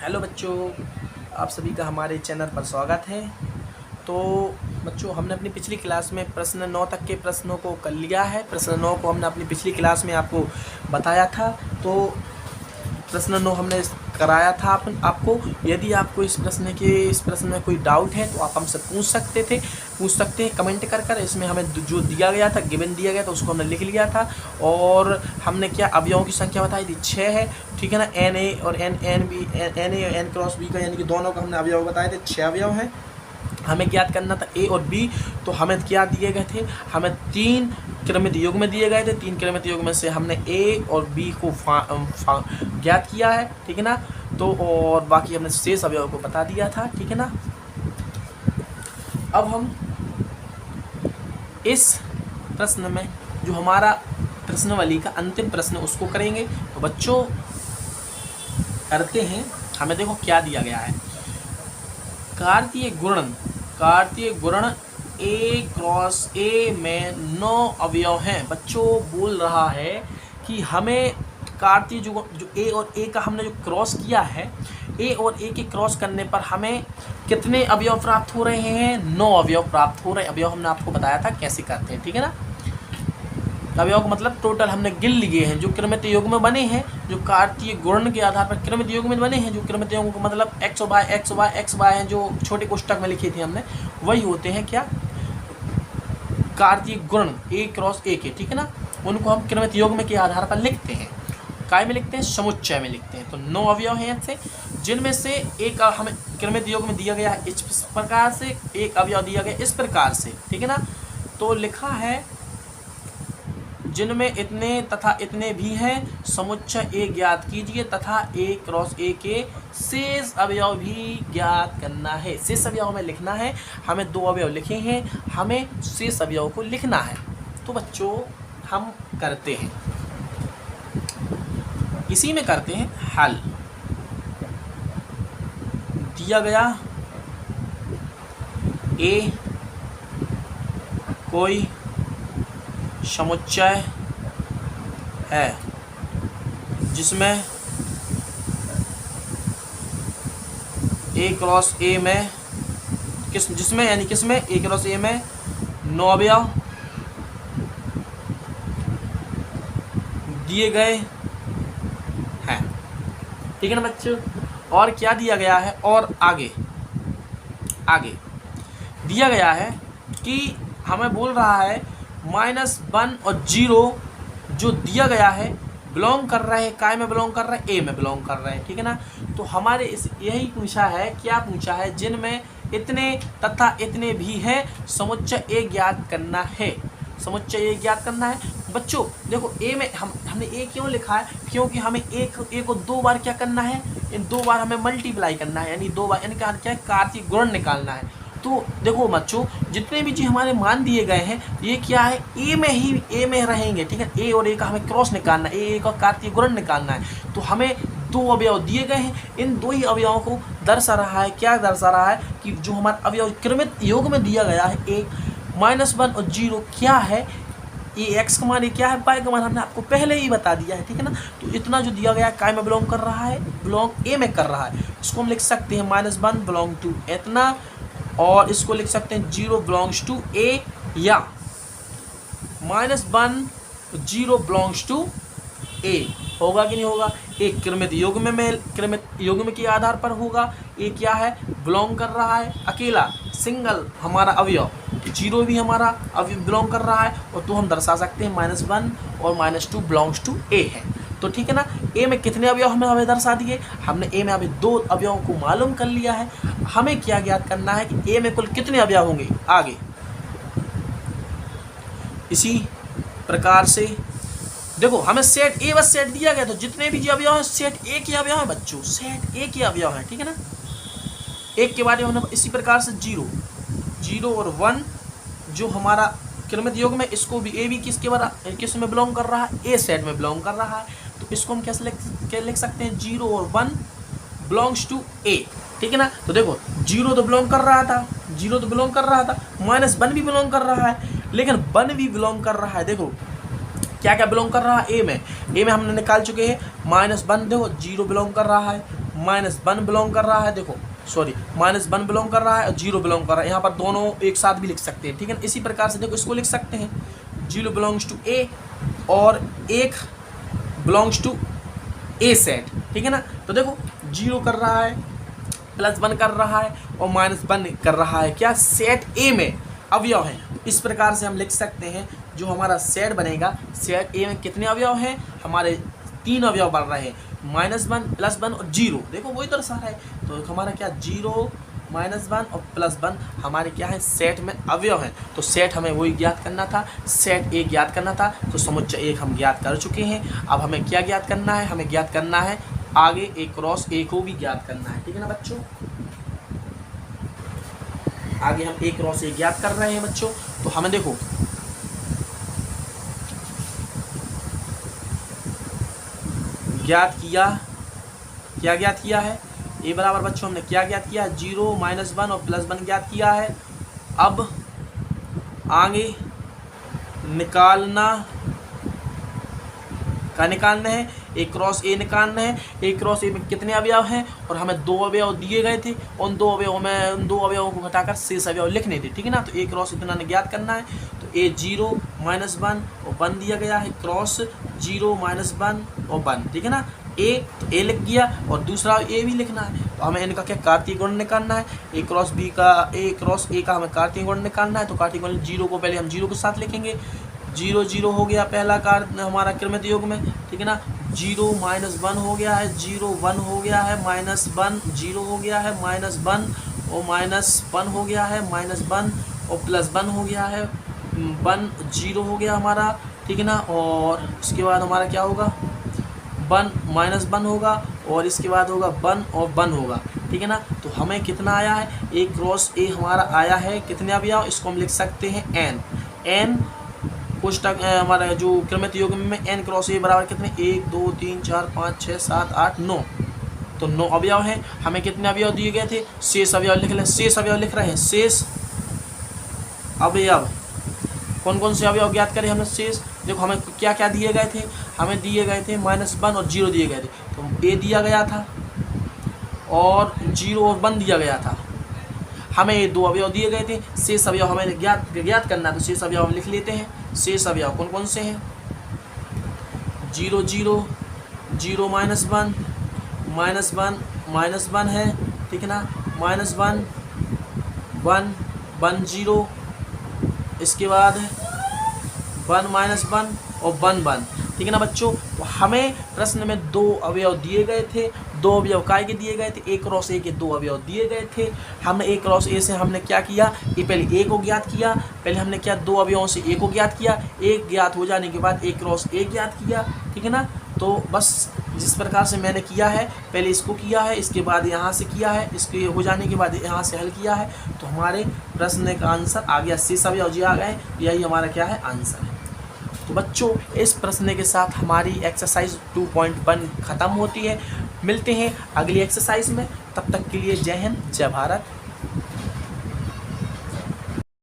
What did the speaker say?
Hello बच्चों, आप सभी का हमारे चैनल पर स्वागत है। तो बच्चों, हमने अपनी पिछली क्लास में प्रश्न 9 तक के प्रश्नों को कर लिया है। प्रश्न 9 को हमने अपनी पिछली क्लास में आपको बताया था। तो प्रश्न 9 हमने कराया था आपको। यदि आपको इस प्रश्न में कोई डाउट है तो आप हमसे पूछ सकते हैं कमेंट कर। इसमें हमें जो दिया गया था, गिवन दिया गया था, उसको हमने लिख लिया था। और हमने क्या अवयवों की संख्या बताई थी, 6 है, ठीक है ना। एन ए और एन क्रॉस बी का, यानी कि दोनों का हमने अवयव बताए थे। 6 अवयव हैं, हमें ज्ञात करना था ए और बी। तो हमें क्या दिए गए थे, हमें 3 क्रमित युग्म दिए गए थे। 3 क्रमित युग्म से हमने ए और बी को ज्ञात किया है, ठीक है ना। तो और बाकी हमने शेष अवयव को बता दिया था, ठीक है ना। अब हम इस प्रश्न में जो हमारा प्रश्नावली का अंतिम प्रश्न उसको करेंगे। तो बच्चों करते हैं। हमें देखो क्या दिया गया है। कार्तीय गुणन ए क्रॉस ए में 9 अवयव हैं। बच्चों बोल रहा है कि हमें कार्तीय जो ए और ए का हमने जो क्रॉस किया है, ए और ए के क्रॉस करने पर हमें कितने अवयव प्राप्त हो रहे हैं? 9 अवयव प्राप्त हो रहे हैं। अवयव हमने आपको बताया था कैसे करते हैं, ठीक है ना। अवयव का मतलब टोटल हमने गिन लिए हैं जो क्रमित युग्म में बने हैं, जो कार्तीय गुणन के आधार पर क्रमित युग्म में बने हैं। जो क्रमित युग्म का मतलब एक्स वाई हैं, जो छोटे कोष्टक में लिखे थे हमने, वही होते हैं क्या, कार्तीय गुणन ए क्रॉस ए के, ठीक है ना। उनको हम क्रमित युग्म के आधार पर लिखते हैं। काय में लिखते हैं? समुच्चय में लिखते हैं। तो 9 अवयव हैं ऐसे, जिनमें से एक हमें क्रमित युग्म दिया गया है इस प्रकार से, एक अवयव दिया गया इस प्रकार से, ठीक है ना। तो लिखा है जिनमें इतने तथा इतने भी हैं, समुच्चय ए ज्ञात कीजिए तथा ए क्रॉस ए के शेष अवयव भी ज्ञात करना है। शेष अवयव में लिखना है। हमें 2 अवयव लिखे हैं, हमें शेष अवयव को लिखना है। तो बच्चों हम करते हैं, इसी में करते हैं हल। दिया गया ए कोई समुच्चय है जिसमें ए क्रॉस ए में जिसमें ए क्रॉस ए में 9 अवयव दिए गए हैं, ठीक है ना बच्चों। और क्या दिया गया है, और आगे दिया गया है कि हमें बोल रहा है -1 और 0 जो दिया गया है बिलोंग कर रहे हैं, काय में बिलोंग कर रहे हैं? ए में बिलोंग कर रहे हैं, ठीक है ना। तो हमारे यही पूछा है, क्या पूछा है, जिनमें इतने तथा इतने भी हैं, समुच्चय ए ज्ञात करना है। समुच्चय ए ज्ञात करना है। बच्चों देखो, ए में हमने ए क्यों लिखा है? क्योंकि हमें ए को 2 बार क्या करना है, इन 2 बार हमें मल्टीप्लाई करना है, यानी 2 बार, यानी क्या है, कार्तीय गुणन निकालना है। तो देखो बच्चों, जितने भी जी हमारे मान दिए गए हैं, ये क्या है, ए में रहेंगे, ठीक है। ए और ए का हमें क्रॉस निकालना है, ए का कार्तीय गुणन निकालना है। तो हमें 2 अवयव दिए गए हैं। इन 2 ही अवयवों को दर्शा रहा है, क्या दर्शा रहा है कि जो हमारा अवयव क्रमित योग में दिया गया है, एक -1 और 0 क्या है, ये एक्स का मान, ये क्या है, पाई का मान, हमने आपको पहले ही बता दिया है, ठीक है ना। तो इतना जो दिया गया है, काय में बिलोंग कर रहा है, बिलोंग ए में कर रहा है। इसको हम लिख सकते हैं -1 बिलोंग टू इतना, और इसको लिख सकते हैं 0 बिलोंग्स टू ए, या -1 0 बिलोंग्स टू ए। होगा कि नहीं होगा? एक क्रमित युग्म के आधार पर होगा। ए क्या है, बिलोंग कर रहा है अकेला, सिंगल हमारा अवयव। 0 भी हमारा अवयव बिलोंग कर रहा है, और तो हम दर्शा सकते हैं -1 और -2 बिलोंग्स टू ए है। तो ठीक है ना। ए में कितने अवयव हमें दर्शा दिए? हमने ए में अभी 2 अवयवों को मालूम कर लिया है। हमें क्या ज्ञात करना है कि ए में कुल कितने अवयव होंगे। आगे इसी प्रकार से देखो, हमें सेट ए बस सेट दिया गया, तो जितने भी अवयव हैं सेट ए के अवयव हैं बच्चों, सेट ए के अवयव हैं, ठीक है ना। एक के बाद हमने इसी प्रकार से 0 और 1 जो हमारा क्रमित योग में, इसको भी ए भी किस में बिलोंग कर रहा है, ए सेट में बिलोंग कर रहा है। तो इसको हम कैसे लिख सकते हैं, 0 और 1 बिलोंग्स टू ए, ठीक है ना। तो देखो 0 तो बिलोंग कर रहा था, -1 भी बिलोंग कर रहा है, लेकिन 1 भी बिलोंग कर रहा है। देखो क्या क्या बिलोंग कर रहा है, ए में हमने निकाल चुके हैं। -1 देखो 0 बिलोंग कर रहा है, -1 बिलोंग कर रहा है, देखो सॉरी -1 बिलोंग कर रहा है और 0 बिलोंग कर रहा है। यहाँ पर दोनों एक साथ भी लिख सकते हैं, ठीक है। इसी प्रकार से देखो इसको लिख सकते हैं 0 बिलोंग्स टू A और 1 बिलोंग्स टू A सेट, ठीक है ना। तो देखो 0 कर रहा है, +1 कर रहा है और -1 कर रहा है, क्या सेट A में अवयव है। इस प्रकार से हम लिख सकते हैं जो हमारा सेट बनेगा, सेट A में कितने अवयव हैं, हमारे 3 अवयव बन रहे हैं, -1 +1 और 0। देखो वही दर्शा है, तो हमारा क्या 0 -1 और +1 हमारे क्या है सेट में अवयव हैं। तो सेट हमें वही ज्ञात करना था, सेट A ज्ञात करना था। तो समुच्चय 1 हम ज्ञात कर चुके हैं। अब हमें क्या ज्ञात करना है, हमें ज्ञात करना है आगे A क्रॉस A को भी ज्ञात करना है, ठीक है ना बच्चों। आगे हम A क्रॉस A ज्ञात कर रहे हैं बच्चों। तो हमें देखो ज्ञात किया, क्या ज्ञात किया है, A बराबर बच्चों हमने क्या ज्ञात किया है, 0 -1 और +1 ज्ञात किया है। अब आगे निकालना है, A क्रॉस A निकालना है। A क्रॉस A में कितने अवयव हैं और हमें 2 अवयव दिए गए थे, उन 2 अवयवों को घटाकर शेष अवयव लिखने थे, ठीक है ना। तो A क्रॉस इतना ज्ञात करना है। तो A 0 -1 और 1 दिया गया है, क्रॉस 0 -1 और 1, ठीक है ना। A तो A लिख गया और दूसरा A भी लिखना है। तो हमें इनका क्या कार्तीय गुण निकालना है, A क्रॉस A का हमें कार्तीय गुण निकालना है। तो कार्तीय गुण 0 को पहले हम 0 के साथ लिखेंगे, 0 0 हो गया पहला कार्य हमारा क्रमित योग में, ठीक है ना। 0 -1 हो गया है, 0 1 हो गया है, -1 0 हो गया है, -1 और -1 हो गया है, -1 और +1 हो गया है, 1 0 हो गया हमारा, ठीक है ना। और इसके बाद हमारा क्या होगा, 1 -1 होगा और इसके बाद होगा 1 और 1 होगा, ठीक है ना। तो हमें कितना आया है, A क्रॉस A हमारा आया है कितने अवयव, इसको हम लिख सकते हैं n पुस्तक हमारा जो क्रमित योग में n क्रॉस A बराबर कितने, 1 2 3 4 5 6 7 8 9। तो 9 अवयव हैं। हमें कितने अवयव दिए गए थे, शेष अवयव लिख लें, शेष अवयव लिख रहे हैं। शेष अवयव कौन कौन से अवयव ज्ञात करें हमने शेष, देखो हमें क्या क्या दिए गए थे, हमें दिए गए थे -1 और 0 दिए गए थे। तो A दिया गया था और 0 और 1 दिया गया था, हमें ये 2 अवयव दिए गए थे। शेष अवयव हमें ज्ञात करना है, तो शेष अवयव हम लिख लेते हैं। शेष अवयव कौन कौन से हैं, 0 0 0 -1 -1 है, ठीक है ना, -1 1 1 0, इसके बाद 1 -1 और 1 1, ठीक है ना बच्चों। तो हमें प्रश्न में 2 अवयव दिए गए थे, 2 अवयव काय के दिए गए थे, A क्रॉस A के 2 अवयव दिए गए थे। हमने A क्रॉस A से हमने क्या किया, ये पहले A को ज्ञात किया, पहले हमने क्या 2 अवयवों से A को ज्ञात किया, A ज्ञात हो जाने के बाद A क्रॉस A ज्ञात किया, ठीक है ना। तो बस जिस प्रकार से मैंने किया है, पहले इसको किया है, इसके बाद यहाँ से किया है, इसके हो जाने के बाद यहाँ से हल किया है, तो हमारे प्रश्न का आंसर आ गया, शेष अवयव जी आ गए, यही हमारा क्या है आंसर है। तो बच्चों इस प्रश्न के साथ हमारी एक्सरसाइज 2.1 ख़त्म होती है। मिलते हैं अगली एक्सरसाइज में, तब तक के लिए जय हिंद जय भारत।